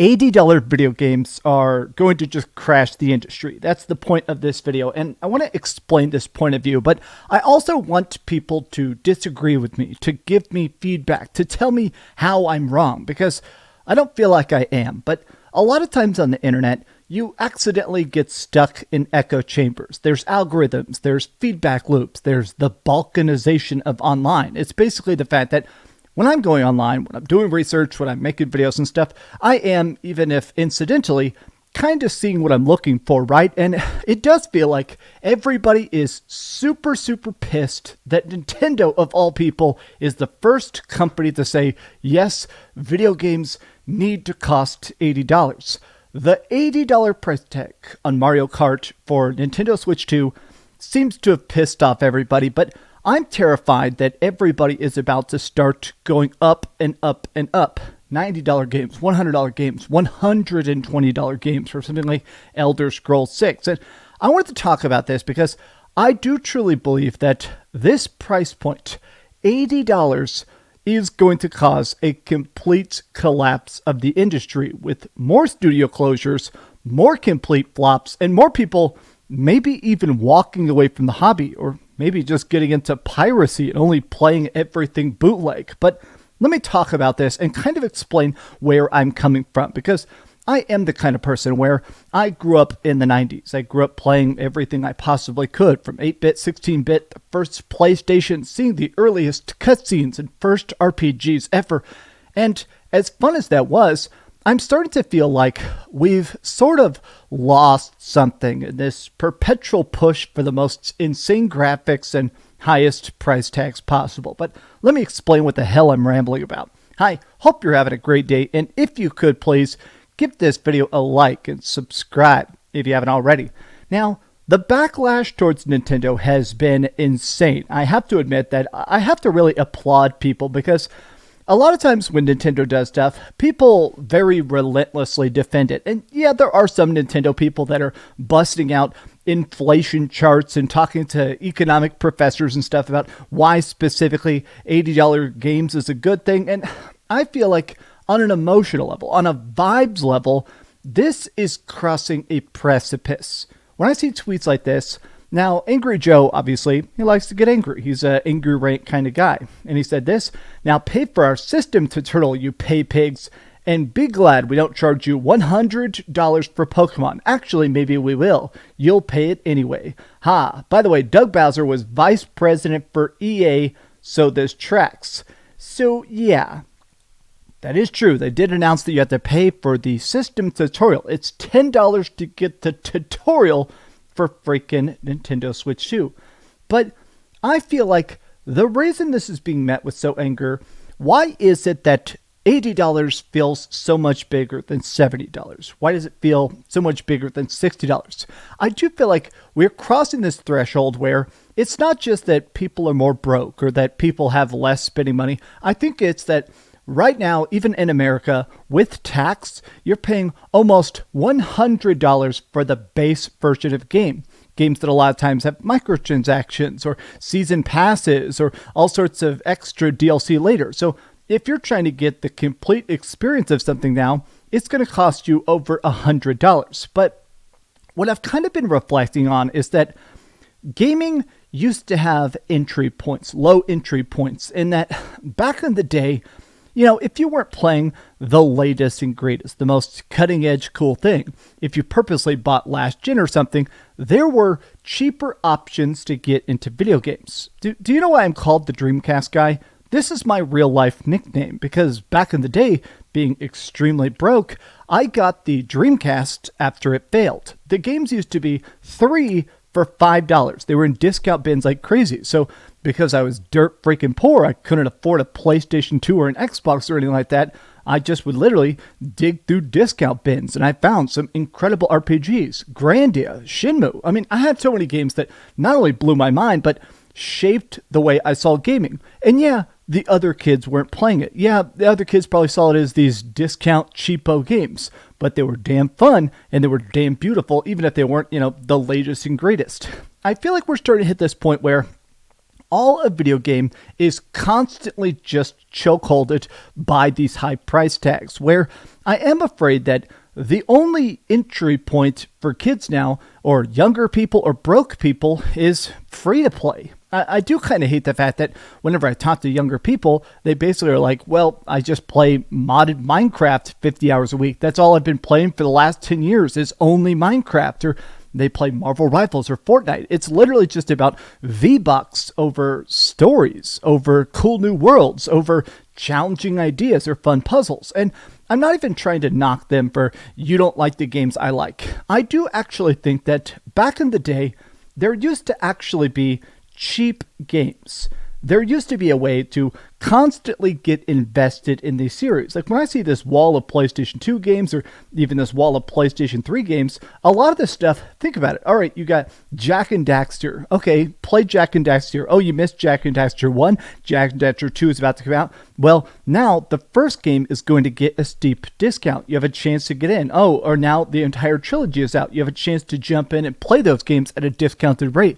$80 video games are going to just crash the industry. That's the point of this video, and I want to explain this point of view, but I also want people to disagree with me, to give me feedback, to tell me how I'm wrong, because I don't feel like I am. But a lot of times on the internet, you accidentally get stuck in echo chambers. There's algorithms, there's feedback loops, there's the balkanization of online. It's basically the fact that when I'm going online, when I'm doing research, when I'm making videos and stuff, I am, even if incidentally, kind of seeing what I'm looking for, right? And it does feel like everybody is super, super pissed that Nintendo, of all people, is the first company to say, yes, video games need to cost $80. The $80 price tag on Mario Kart for Nintendo Switch 2 seems to have pissed off everybody, but I'm terrified that everybody is about to start going up and up and up. $90 games, $100 games, $120 games for something like Elder Scrolls 6. And I wanted to talk about this because I do truly believe that this price point, $80, is going to cause a complete collapse of the industry with more studio closures, more complete flops, and more people maybe even walking away from the hobby, or maybe just getting into piracy and only playing everything bootleg. But let me talk about this and kind of explain where I'm coming from, because I am the kind of person where I grew up in the 90s. I grew up playing everything I possibly could, from 8-bit, 16-bit, the first PlayStation, seeing the earliest cutscenes and first RPGs ever. And as fun as that was, I'm starting to feel like we've sort of lost something in this perpetual push for the most insane graphics and highest price tags possible. But let me explain what the hell I'm rambling about. Hi, hope you're having a great day, and if you could please give this video a like and subscribe if you haven't already. Now, the backlash towards Nintendo has been insane. I have to admit that I have to really applaud people, because a lot of times when Nintendo does stuff, people very relentlessly defend it. And yeah, there are some Nintendo people that are busting out inflation charts and talking to economic professors and stuff about why specifically $80 games is a good thing. And I feel like on an emotional level, on a vibes level, this is crossing a precipice. When I see tweets like this, now, Angry Joe, obviously, he likes to get angry. He's an angry rant kind of guy. And he said this: "Now pay for our system tutorial, you pay pigs, and be glad we don't charge you $100 for Pokemon. Actually, maybe we will. You'll pay it anyway. Ha, by the way, Doug Bowser was vice president for EA, so this tracks." So, yeah, that is true. They did announce that you have to pay for the system tutorial. It's $10 to get the tutorial for freaking Nintendo Switch 2. But I feel like the reason this is being met with so anger, why is it that $80 feels so much bigger than $70? Why does it feel so much bigger than $60? I do feel like we're crossing this threshold where it's not just that people are more broke or that people have less spending money. I think it's that right now, even in America, with tax, you're paying almost $100 for the base version of game. Games that a lot of times have microtransactions or season passes or all sorts of extra DLC later. So if you're trying to get the complete experience of something now, it's going to cost you over $100. But what I've kind of been reflecting on is that gaming used to have entry points, low entry points, in that back in the day, you know, if you weren't playing the latest and greatest, the most cutting edge cool thing, if you purposely bought last gen or something, there were cheaper options to get into video games. Do you know why I'm called the Dreamcast Guy? This is my real life nickname, because back in the day, being extremely broke, I got the Dreamcast after it failed. The games used to be $3 for $5. They were in discount bins like crazy. So because I was dirt freaking poor, I couldn't afford a PlayStation 2 or an Xbox or anything like that. I just would literally dig through discount bins, and I found some incredible RPGs, Grandia, Shenmue. I mean, I had so many games that not only blew my mind, but shaped the way I saw gaming. And yeah, the other kids weren't playing it. Yeah, the other kids probably saw it as these discount cheapo games, but they were damn fun and they were damn beautiful, even if they weren't, the latest and greatest. I feel like we're starting to hit this point where all a video game is constantly just chokeholded by these high price tags, where I am afraid that the only entry point for kids now, or younger people or broke people, is free to play. I do kind of hate the fact that whenever I talk to younger people, they basically are like, well, I just play modded Minecraft 50 hours a week. That's all I've been playing for the last 10 years is only Minecraft. Or they play Marvel Rivals or Fortnite. It's literally just about V-Bucks over stories, over cool new worlds, over challenging ideas or fun puzzles. And I'm not even trying to knock them for you don't like the games I like. I do actually think that back in the day, there used to actually be cheap games. There used to be a way to constantly get invested in these series. Like when I see this wall of PlayStation 2 games or even this wall of PlayStation 3 games, a lot of this stuff, think about it. All right, you got Jak and Daxter. Okay, play Jak and Daxter. Oh, you missed Jak and Daxter 1. Jak and Daxter 2 is about to come out. Well, now the first game is going to get a steep discount. You have a chance to get in. Oh, or now the entire trilogy is out. You have a chance to jump in and play those games at a discounted rate.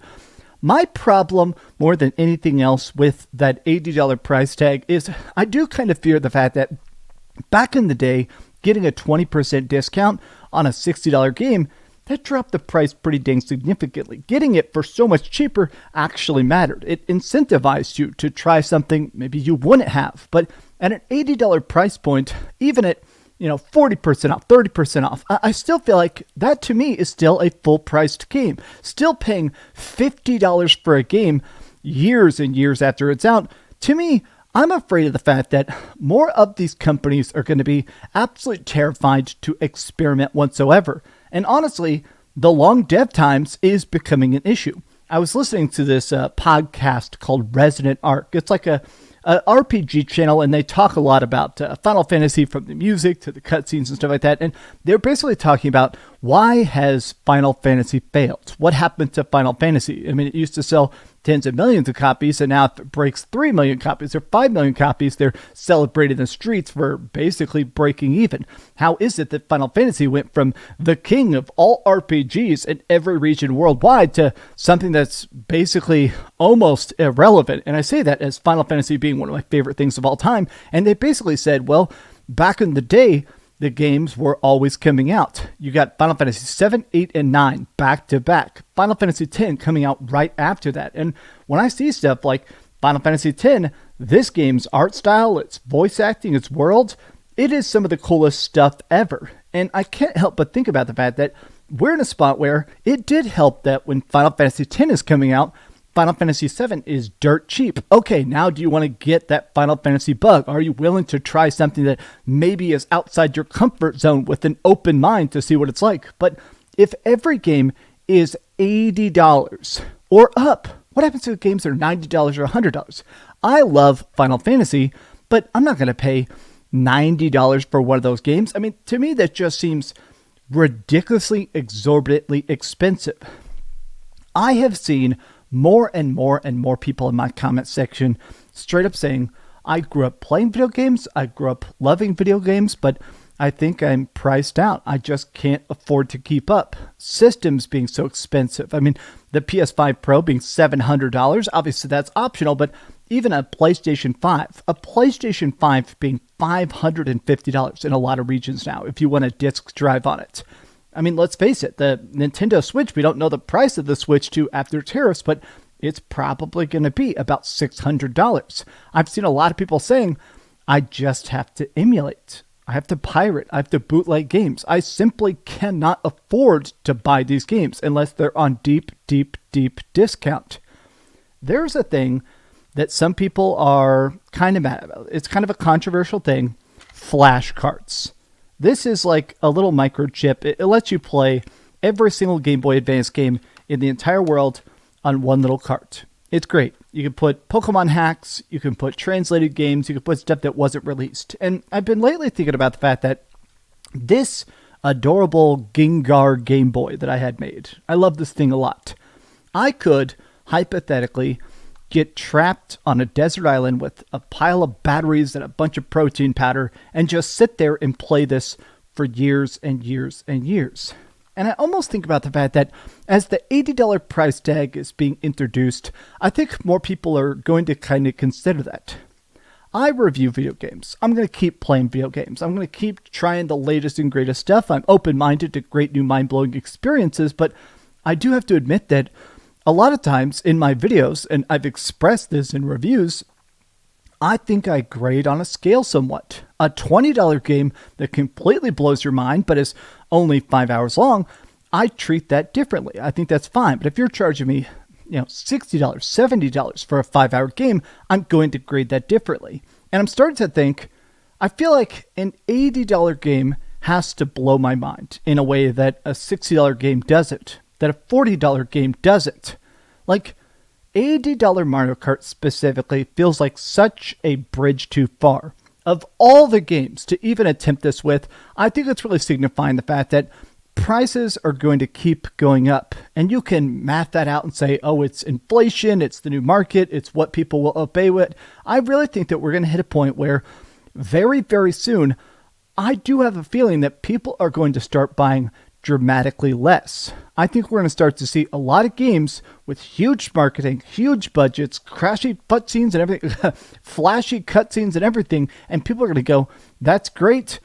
My problem, more than anything else, with that $80 price tag is I do kind of fear the fact that back in the day, getting a 20% discount on a $60 game, that dropped the price pretty dang significantly. Getting it for so much cheaper actually mattered. It incentivized you to try something maybe you wouldn't have. But at an $80 price point, even at 40% off, 30% off. I still feel like that to me is still a full priced game. Still paying $50 for a game years and years after it's out. To me, I'm afraid of the fact that more of these companies are going to be absolutely terrified to experiment whatsoever. And honestly, the long dev times is becoming an issue. I was listening to this podcast called Resident Arc. It's like a RPG channel, and they talk a lot about Final Fantasy, from the music to the cutscenes and stuff like that. And they're basically talking about why has Final Fantasy failed? What happened to Final Fantasy? I mean, it used to sell tens of millions of copies, and now if it breaks 3 million copies or 5 million copies, they're celebrated in the streets for basically breaking even. How is it that Final Fantasy went from the king of all RPGs in every region worldwide to something that's basically almost irrelevant? And I say that as Final Fantasy being one of my favorite things of all time. And they basically said, well, back in the day, the games were always coming out. You got Final Fantasy 7, 8, and 9 back to back. Final Fantasy 10 coming out right after that. And when I see stuff like Final Fantasy 10, this game's art style, its voice acting, its world, it is some of the coolest stuff ever. And I can't help but think about the fact that we're in a spot where it did help that when Final Fantasy 10 is coming out, Final Fantasy 7 is dirt cheap. Okay, now do you want to get that Final Fantasy bug? Are you willing to try something that maybe is outside your comfort zone with an open mind to see what it's like? But if every game is $80 or up, what happens to games that are $90 or $100? I love Final Fantasy, but I'm not going to pay $90 for one of those games. I mean, to me, that just seems ridiculously, exorbitantly expensive. I have seen more and more and more people in my comment section straight up saying, I grew up playing video games, I grew up loving video games, but I think I'm priced out. I just can't afford to keep up. Systems being so expensive. I mean, the PS5 Pro being $700, obviously that's optional, but even a PlayStation 5 being $550 in a lot of regions now if you want a disc drive on it. I mean, let's face it, the Nintendo Switch, we don't know the price of the Switch 2 after tariffs, but it's probably going to be about $600. I've seen a lot of people saying, I just have to emulate. I have to pirate. I have to bootleg games. I simply cannot afford to buy these games unless they're on deep, deep, deep discount. There's a thing that some people are kind of mad about. It's kind of a controversial thing, flashcards. This is like a little microchip. It lets you play every single Game Boy Advance game in the entire world on one little cart. It's great. You can put Pokemon hacks, you can put translated games, you can put stuff that wasn't released. And I've been lately thinking about the fact that this adorable Gengar Game Boy that I had made, I love this thing a lot. I could, hypothetically, get trapped on a desert island with a pile of batteries and a bunch of protein powder and just sit there and play this for years and years and years. And I almost think about the fact that as the $80 price tag is being introduced, I think more people are going to kind of consider that. I review video games. I'm going to keep playing video games. I'm going to keep trying the latest and greatest stuff. I'm open-minded to great new mind-blowing experiences, but I do have to admit that a lot of times in my videos, and I've expressed this in reviews, I think I grade on a scale somewhat. A $20 game that completely blows your mind but is only 5 hours long, I treat that differently. I think that's fine. But if you're charging me, $60, $70 for a 5-hour game, I'm going to grade that differently. And I'm starting to think, I feel like an $80 game has to blow my mind in a way that a $60 game doesn't, that a $40 game doesn't. Like, $80 Mario Kart specifically feels like such a bridge too far. Of all the games to even attempt this with, I think it's really signifying the fact that prices are going to keep going up. And you can math that out and say, oh, it's inflation, it's the new market, it's what people will obey with. I really think that we're going to hit a point where very, very soon, I do have a feeling that people are going to start buying dramatically less. I think we're going to start to see a lot of games with huge marketing, huge budgets, crashy cutscenes and everything, flashy cutscenes and everything, and people are going to go, that's great,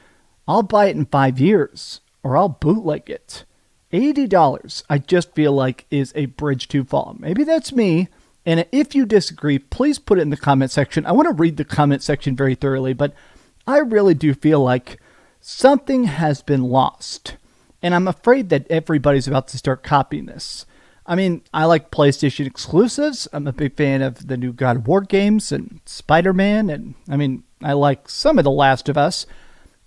I'll buy it in 5 years, or I'll bootleg it. $80, I just feel like is a bridge too far. Maybe that's me, and if you disagree, please put it in the comment section. I want to read the comment section very thoroughly, but I really do feel like something has been lost. And I'm afraid that everybody's about to start copying this. I mean, I like PlayStation exclusives. I'm a big fan of the new God of War games and Spider-Man. And I like some of The Last of Us.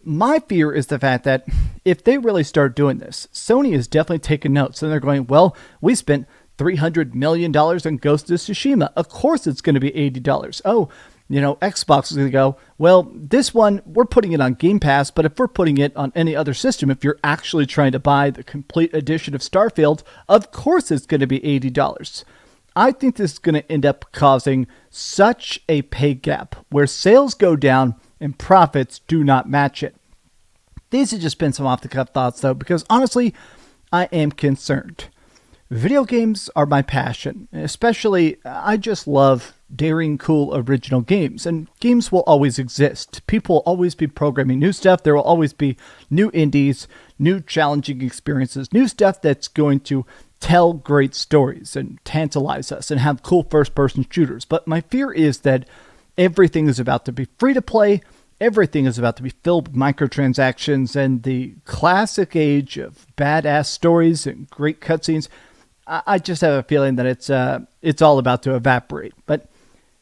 My fear is the fact that if they really start doing this, Sony is definitely taking notes. And they're going, well, we spent $300 million on Ghost of Tsushima. Of course it's going to be $80. Oh, Xbox is going to go, well, this one, we're putting it on Game Pass, but if we're putting it on any other system, if you're actually trying to buy the complete edition of Starfield, of course it's going to be $80. I think this is going to end up causing such a pay gap where sales go down and profits do not match it. These have just been some off-the-cuff thoughts, though, because honestly, I am concerned. Video games are my passion, especially I just love daring, cool, original games, and games will always exist. People will always be programming new stuff. There will always be new indies, new challenging experiences, new stuff that's going to tell great stories and tantalize us and have cool first-person shooters. But my fear is that everything is about to be free to play. Everything is about to be filled with microtransactions, and the classic age of badass stories and great cutscenes, I just have a feeling that it's all about to evaporate. But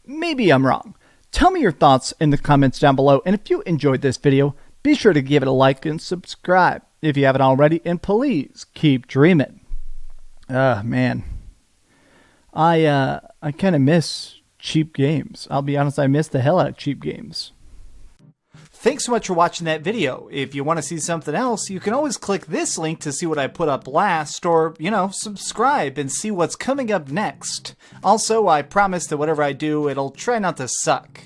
maybe I'm wrong. Tell me your thoughts in the comments down below. And if you enjoyed this video, be sure to give it a like and subscribe if you haven't already. And please keep dreaming. Man. I kind of miss cheap games. I'll be honest, I miss the hell out of cheap games. Thanks so much for watching that video. If you want to see something else, you can always click this link to see what I put up last, or, subscribe and see what's coming up next. Also, I promise that whatever I do, it'll try not to suck.